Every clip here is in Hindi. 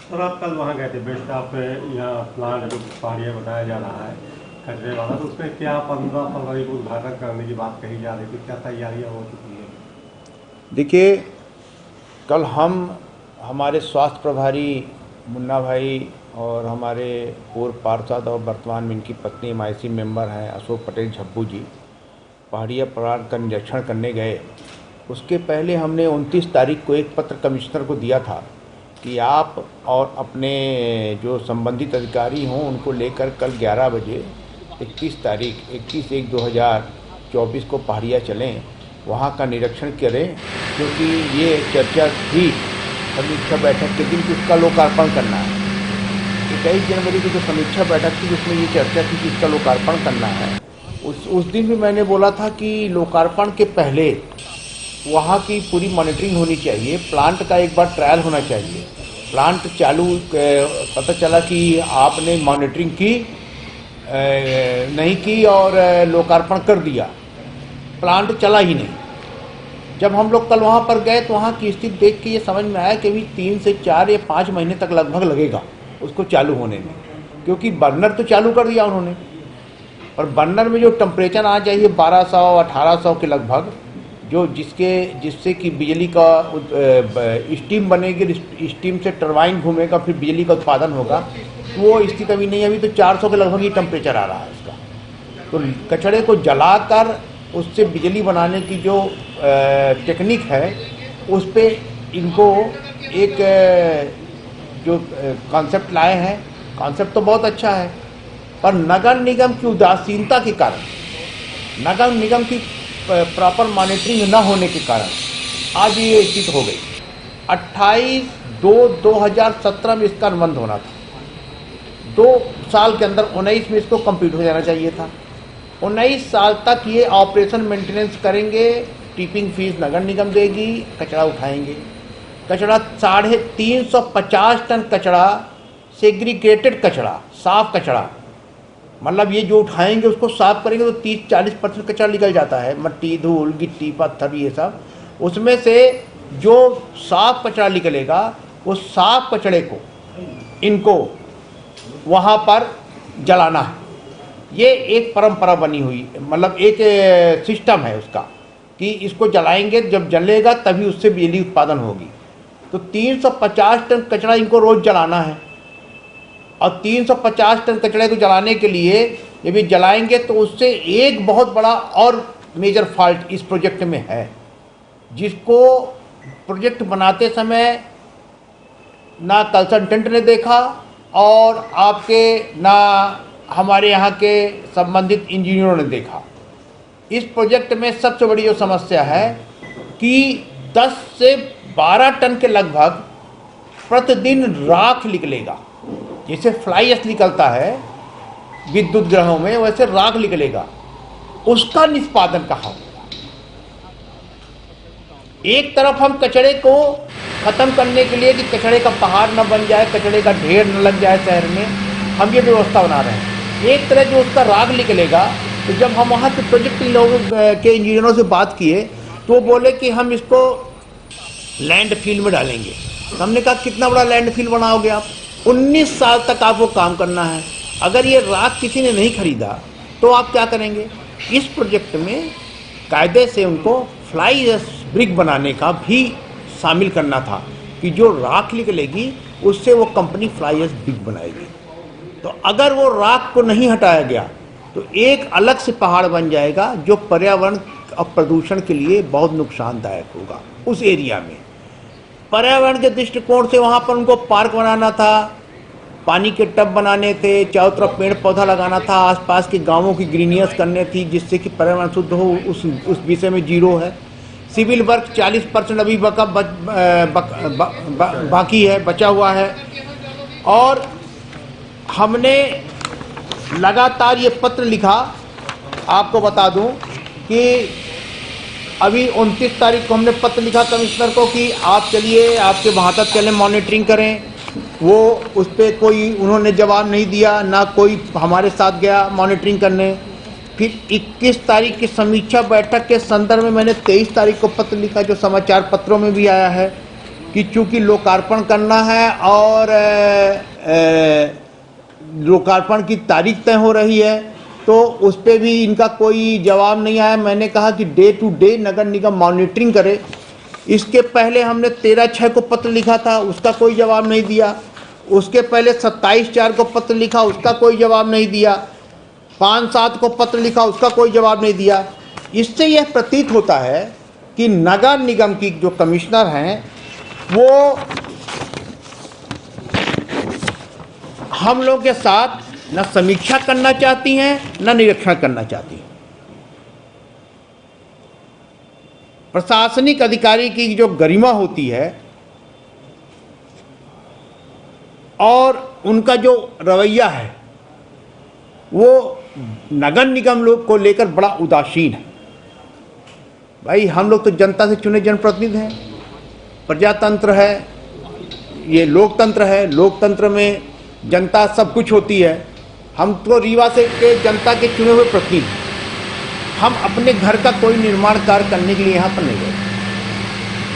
सर आप कल वहाँ गए थे बेस्ट ऑफ यहाँ प्लांट जो पहाड़िया बताया जा रहा है कचरे वाला, तो उसमें क्या 15 फरवरी को उद्घाटन करने की बात कही जा रही थी, क्या तैयारियाँ हो चुकी हैं? देखिए, कल हम हमारे स्वास्थ्य प्रभारी मुन्ना भाई और हमारे पूर्व पार्षद और वर्तमान में इनकी पत्नी एमआईसी मेंबर हैं अशोक पटेल झब्बू जी, पहाड़िया प्लांट का निरीक्षण करने गए। उसके पहले हमने 29 तारीख को एक पत्र कमिश्नर को दिया था कि आप और अपने जो संबंधित अधिकारी हों उनको लेकर कल 11 बजे 21/1/2024 को पहाड़िया चलें, वहाँ का निरीक्षण करें, क्योंकि ये चर्चा थी समीक्षा बैठक के दिन कि उसका लोकार्पण करना है। 21 जनवरी की जो समीक्षा बैठक थी जिसमें ये चर्चा थी कि इसका लोकार्पण करना है, उस दिन भी मैंने बोला था कि लोकार्पण के पहले वहाँ की पूरी मॉनिटरिंग होनी चाहिए, प्लांट का एक बार ट्रायल होना चाहिए। प्लांट चालू पता चला कि आपने मॉनिटरिंग की नहीं की और लोकार्पण कर दिया, प्लांट चला ही नहीं। जब हम लोग कल वहाँ पर गए तो वहाँ की स्थिति देख के ये समझ में आया कि अभी 3 से 4 या 5 महीने तक लगभग लगेगा उसको चालू होने में, क्योंकि बर्नर तो चालू कर दिया उन्होंने, और बर्नर में जो टेम्परेचर आ चाहिए 1200-1800 के लगभग, जो जिससे कि बिजली का स्टीम बनेगी, स्टीम से टरबाइन घूमेगा, फिर बिजली का उत्पादन होगा, वो स्थिति अभी नहीं है। अभी तो 400 के लगभग ही टेम्परेचर आ रहा है इसका। तो कचड़े को जलाकर उससे बिजली बनाने की जो टेक्निक है उस पे इनको एक जो कॉन्सेप्ट लाए हैं, कॉन्सेप्ट तो बहुत अच्छा है, पर नगर निगम की उदासीनता के कारण, नगर निगम की प्रॉपर मॉनिटरिंग न होने के कारण आज ये स्थिति हो गई। 28/2/2017 में इसका अनुबंध होना था, 2 साल के अंदर 19 में इसको कंप्लीट हो जाना चाहिए था। 19 साल तक ये ऑपरेशन मेंटेनेंस करेंगे, टिपिंग फीस नगर निगम देगी, कचरा उठाएंगे। कचरा 350 टन कचरा, सेग्रीगेटेड कचरा, साफ कचरा, मतलब ये जो उठाएंगे उसको साफ करेंगे तो 30-40% कचरा निकल जाता है, मट्टी, धूल, गिट्टी, पत्थर, ये सब। उसमें से जो साफ कचरा निकलेगा उस साफ कचड़े को इनको वहाँ पर जलाना है। ये एक परंपरा बनी हुई, मतलब एक सिस्टम है उसका कि इसको जलाएंगे, जब जलेगा तभी उससे बिजली उत्पादन होगी। तो 350 टन कचरा इनको रोज़ जलाना है, और 350 टन कचड़े को जलाने के लिए जब ये जलाएंगे तो उससे एक बहुत बड़ा और मेजर फॉल्ट इस प्रोजेक्ट में है, जिसको प्रोजेक्ट बनाते समय ना कंसल्टेंट ने देखा और आपके ना हमारे यहाँ के संबंधित इंजीनियरों ने देखा। इस प्रोजेक्ट में सबसे बड़ी जो समस्या है कि 10 से 12 टन के लगभग प्रतिदिन राख निकलेगा। जैसे फ्लाई एश निकलता है विद्युत ग्रहों में, वैसे राख निकलेगा, उसका निष्पादन कहाँ होगा? एक तरफ हम कचड़े को खत्म करने के लिए कि कचड़े का पहाड़ न बन जाए, कचड़े का ढेर न लग जाए शहर में, हम ये व्यवस्था बना रहे हैं। एक तरह जो उसका राग निकलेगा, तो जब हम वहाँ के प्रोजेक्ट लोगों के इंजीनियरों से बात किए तो वो बोले कि हम इसको लैंडफिल में डालेंगे। तो हमने कहा कितना बड़ा लैंडफिल बनाओगे आप? 19 साल तक आपको काम करना है। अगर ये राख किसी ने नहीं खरीदा तो आप क्या करेंगे? इस प्रोजेक्ट में कायदे से उनको फ्लाई एश ब्रिक बनाने का भी शामिल करना था कि जो राख निकलेगी उससे वो कंपनी फ्लाई एश ब्रिक बनाएगी। तो अगर वो राख को नहीं हटाया गया तो एक अलग से पहाड़ बन जाएगा जो पर्यावरण और प्रदूषण के लिए बहुत नुकसानदायक होगा। उस एरिया में पर्यावरण के दृष्टिकोण से वहाँ पर उनको पार्क बनाना था, पानी के टब बनाने थे, चारों तरफ पेड़ पौधा लगाना था, आसपास के गांवों की ग्रीनियस करने थी जिससे कि पर्यावरण शुद्ध हो। उस विषय में जीरो है। सिविल वर्क 40% अभी बाकी है, बचा हुआ है। और हमने लगातार ये पत्र लिखा, आपको बता दूं कि अभी 29 तारीख को हमने पत्र लिखा कमिश्नर को कि आप चलिए, आपके वहाँ तक चलें, मॉनिटरिंग करें। वो उस पर कोई उन्होंने जवाब नहीं दिया, ना कोई हमारे साथ गया मॉनिटरिंग करने। फिर 21 तारीख की समीक्षा बैठक के संदर्भ में मैंने 23 तारीख को पत्र लिखा, जो समाचार पत्रों में भी आया है कि चूंकि लोकार्पण करना है और लोकार्पण की तारीख तय हो रही है, तो उस पर भी इनका कोई जवाब नहीं आया। मैंने कहा कि डे टू डे नगर निगम मॉनिटरिंग करे। इसके पहले हमने 13/6 को पत्र लिखा था, उसका कोई जवाब नहीं दिया। उसके पहले 27/4 को पत्र लिखा, उसका कोई जवाब नहीं दिया। 5/7 को पत्र लिखा, उसका कोई जवाब नहीं दिया। इससे यह प्रतीत होता है कि नगर निगम की जो कमिश्नर हैं वो हम लोग के साथ न समीक्षा करना चाहती हैं न निरीक्षण करना चाहती हैं। प्रशासनिक अधिकारी की जो गरिमा होती है और उनका जो रवैया है वो नगर निगम लोग को लेकर बड़ा उदासीन है। भाई हम लोग तो जनता से चुने जनप्रतिनिधि हैं, प्रजातंत्र है, ये लोकतंत्र है। लोकतंत्र में जनता सब कुछ होती है। हम तो रीवा से के जनता के चुने हुए प्रतिनिधि, हम अपने घर का कोई निर्माण कार्य करने के लिए यहाँ पर नहीं गए।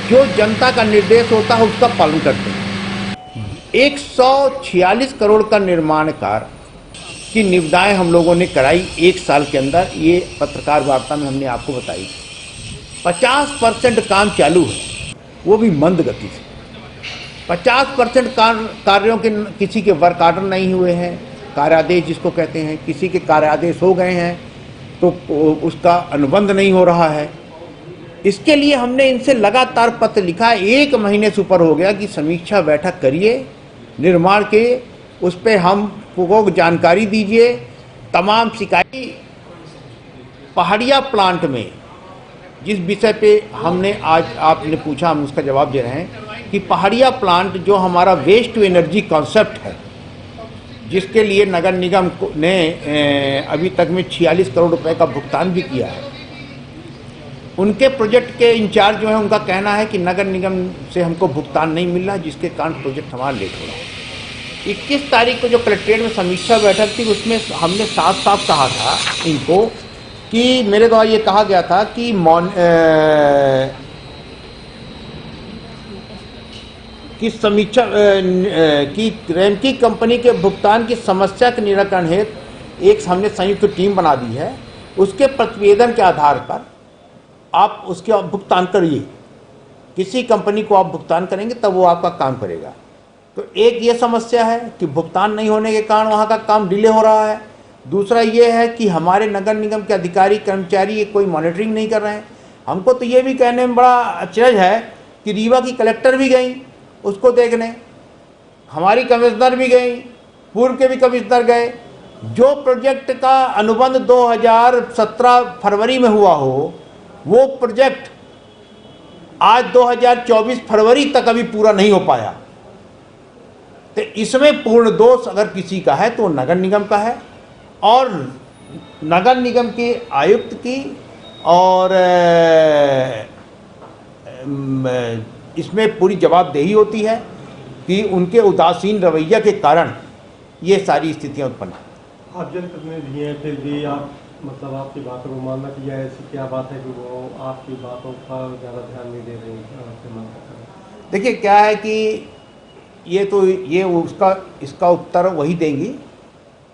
जो जनता का निर्देश होता है उसका पालन करते हैं। 146 करोड़ का निर्माण कार्य की निविदाएं हम लोगों ने कराई 1 साल के अंदर। ये पत्रकार वार्ता में हमने आपको बताई। 50% काम चालू है, वो भी मंद गति से। 50% कार्यों के किसी के वर्क आर्डर नहीं हुए हैं, कार्यादेश जिसको कहते हैं, किसी के कार्यादेश हो गए हैं तो उसका अनुबंध नहीं हो रहा है। इसके लिए हमने इनसे लगातार पत्र लिखा। 1 महीने से ऊपर हो गया कि समीक्षा बैठक करिए निर्माण के, उस पर हमको जानकारी दीजिए। तमाम शिकायत पहाड़िया प्लांट में जिस विषय पे हमने आज आपने पूछा, हम उसका जवाब दे रहे हैं कि पहाड़िया प्लांट जो हमारा वेस्ट टू एनर्जी कॉन्सेप्ट है, जिसके लिए नगर निगम ने अभी तक में 46 करोड़ रुपए का भुगतान भी किया है। उनके प्रोजेक्ट के इंचार्ज जो है उनका कहना है कि नगर निगम से हमको भुगतान नहीं मिल रहा, जिसके कारण प्रोजेक्ट हमारा लेट हो रहा है। 21 तारीख को जो कलेक्ट्रेट में समीक्षा बैठक थी उसमें हमने साफ साफ कहा था इनको कि मेरे द्वारा ये कहा गया था कि समीक्षा की रेमकी कंपनी के भुगतान की समस्या के निराकरण हेतु एक हमने संयुक्त टीम बना दी है। उसके प्रतिवेदन के आधार पर आप उसके भुगतान करिए। किसी कंपनी को आप भुगतान करेंगे तब वो आपका काम करेगा। तो एक ये समस्या है कि भुगतान नहीं होने के कारण वहाँ का काम डिले हो रहा है। दूसरा ये है कि हमारे नगर निगम के अधिकारी कर्मचारी ये कोई मॉनिटरिंग नहीं कर रहे हैं। हमको तो ये भी कहने में बड़ा अचरज है कि रीवा की कलेक्टर भी गई उसको देखने, हमारी कमिश्नर भी गई, पूर्व के भी कमिश्नर गए। जो प्रोजेक्ट का अनुबंध 2017 फरवरी में हुआ हो, वो प्रोजेक्ट आज 2024 फरवरी तक अभी पूरा नहीं हो पाया। तो इसमें पूर्ण दोष अगर किसी का है तो नगर निगम का है और नगर निगम के आयुक्त की, और इसमें पूरी जवाबदेही होती है कि उनके उदासीन रवैया के कारण ये सारी स्थितियां उत्पन्न हैं। आप जनप्रतिनिधि हैं, फिर भी आप मतलब आपकी बातों को मानना चाहिए। ऐसी क्या बात है कि वो आपकी बातों पर ज़्यादा ध्यान नहीं दे रही है? देखिए क्या है कि ये उसका इसका उत्तर वही देंगी।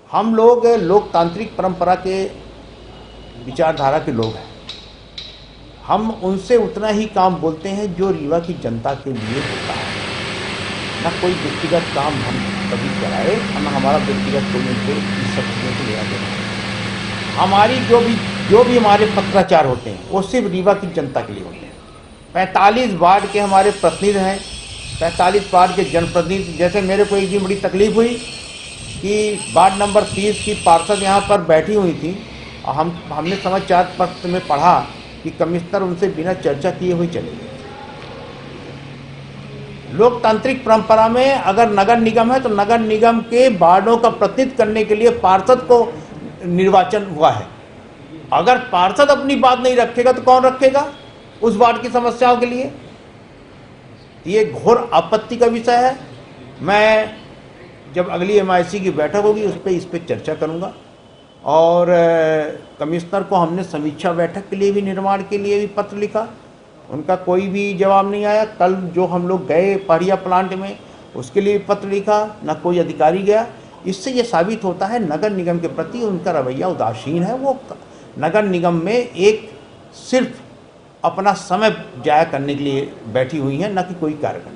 हम लोग लोकतांत्रिक परंपरा के विचारधारा के लोग हैं। हम उनसे उतना ही काम बोलते हैं जो रीवा की जनता के लिए होता है। ना कोई व्यक्तिगत काम हम कभी कराए, ना हमारा व्यक्तिगत कोई उनसे इस सब चीज़ों को लेना देना है। हमारी जो भी हमारे पत्राचार होते हैं वो सिर्फ रीवा की जनता के लिए होते हैं। 45 वार्ड के हमारे प्रतिनिधि हैं, 45 वार्ड के जनप्रतिनिधि। जैसे मेरे को एक दिन बड़ी तकलीफ हुई कि वार्ड नंबर 30 की पार्षद यहाँ पर बैठी हुई थी और हमने समाचार पत्र में पढ़ा कि कमिश्नर उनसे बिना चर्चा किए हुए चले गए। लोकतांत्रिक परंपरा में अगर नगर निगम है तो नगर निगम के वार्डों का प्रतिनिधित्व करने के लिए पार्षद को निर्वाचन हुआ है। अगर पार्षद अपनी बात नहीं रखेगा तो कौन रखेगा उस वार्ड की समस्याओं के लिए? ये घोर आपत्ति का विषय है। मैं जब अगली MIC की बैठक होगी इस पर चर्चा करूंगा। और कमिश्नर को हमने समीक्षा बैठक के लिए भी, निर्माण के लिए भी पत्र लिखा उनका कोई भी जवाब नहीं आया। कल जो हम लोग गए पहाड़िया प्लांट में, उसके लिए पत्र लिखा, ना कोई अधिकारी गया। इससे ये साबित होता है नगर निगम के प्रति उनका रवैया उदासीन है। वो नगर निगम में एक सिर्फ अपना समय जाया करने के लिए बैठी हुई हैं, न कि कोई कार्य करने।